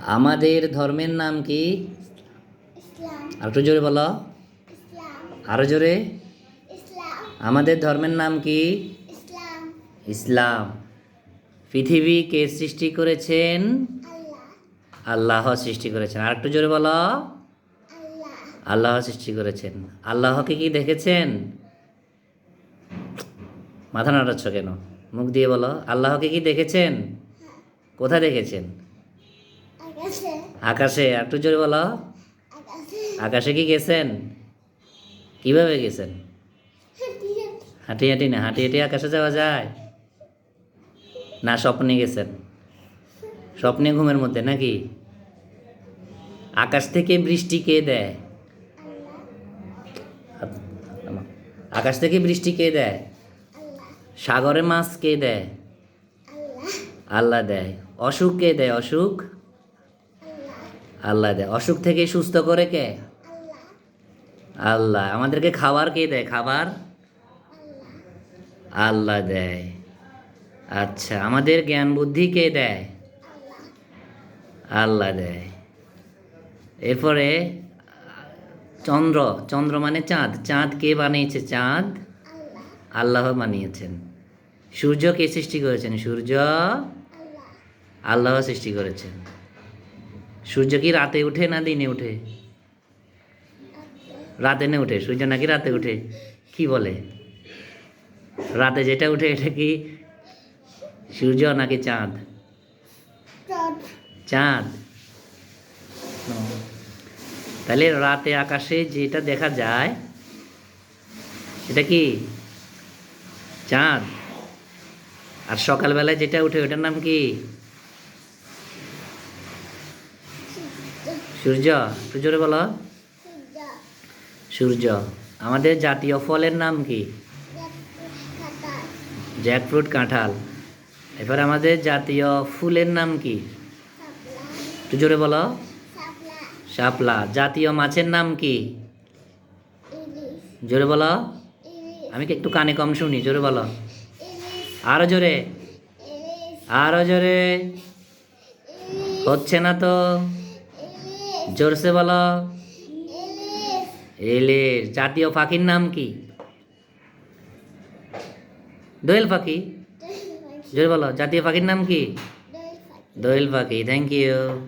আমাদের ধর্মের নাম কি? ইসলাম। আর একটু জোরে বলো। ইসলাম। আরো জোরে। ইসলাম। আমাদের ধর্মের নাম কি? ইসলাম। ইসলাম। পৃথিবী কে সৃষ্টি করেছেন? আল্লাহ। আল্লাহ সৃষ্টি করেছেন। আর একটু জোরে বলো। আল্লাহ। আল্লাহ সৃষ্টি করেছেন। আল্লাহকে কি দেখেছেন? মাথা নাড়াচ্ছ কেন? মুখ দিয়ে বলো। আল্লাহকে কি দেখেছেন? কোথায় দেখেছেন? আকাশে। আকাশে। আর একটু জোরে বলো। আকাশে। আকাশে কি গেছেন? কিভাবে গেছেন? হাঁটিয়ে। হাঁটি হাঁটি না, হাঁটি হাঁটি আকাশে যাওয়া যায় না? স্বপ্নে গেছেন? স্বপ্নে ঘুমের মধ্যে নাকি? আকাশ থেকে বৃষ্টি কে দেয়? আল্লাহ। আকাশ থেকে বৃষ্টি কে দেয়? আল্লাহ। সাগরে মাছ কে দেয়? আল্লাহ। আল্লাহ দেয়। অসুখ কে দেয়? অসুখ আল্লাহ। আল্লাহ দেয়। অসুখ থেকে সুস্থ করে কে? আল্লাহ। আল্লাহ। আমাদেরকে খাবার কে দেয়? খাবার আল্লাহ। আল্লাহ দেয়। আচ্ছা, আমাদের জ্ঞান বুদ্ধি কে দেয়? আল্লাহ। আল্লাহ দেয়। এরপরে চন্দ্র। চন্দ্র মানে চাঁদ। চাঁদ কে বানিয়েছে? চাঁদ আল্লাহ। আল্লাহ বানিয়েছেন। সূর্য কে সৃষ্টি করেছেন? সূর্য আল্লাহ। আল্লাহ সৃষ্টি করেছেন। সূর্য কি রাতে উঠে না দিনে উঠে? রাতে না উঠে। সূর্য নাকি রাতে উঠে? কি বলে? রাতে যেটা উঠে এটা কি সূর্য নাকি চাঁদ? চাঁদ। চাঁদ। তাহলে রাতে আকাশে যেটা দেখা যায় সেটা কি? চাঁদ। আর সকালবেলায় যেটা উঠে ওটার নাম কি? সূর্য। একটু জোরে বলো। সূর্য। সূর্য। আমাদের জাতীয় ফলের নাম কি? কাঁঠাল। জ্যাকফ্রুট, কাঁঠাল। এবার আমাদের জাতীয় ফুলের নাম কি? শাপলা। একটু জোরে বলো। শাপলা। শাপলা। জাতীয় মাছের নাম কি? ইলিশ। জোরে বলো। ইলিশ। আমি কি একটু কানে কম শুনি? জোরে বলো। ইলিশ। আরো জোরে। ইলিশ। আরো জোরে। ইলিশ। হচ্ছে না তো। ইলিশ। জোরসে বলো। ইলিশ। ইলিশ। জাতীয় পাখির নাম কি? দোয়েল পাখি। জোরে বলো। জাতীয় পাখির নাম কি? দই পাখি। দোয়েল পাখি। Thank you.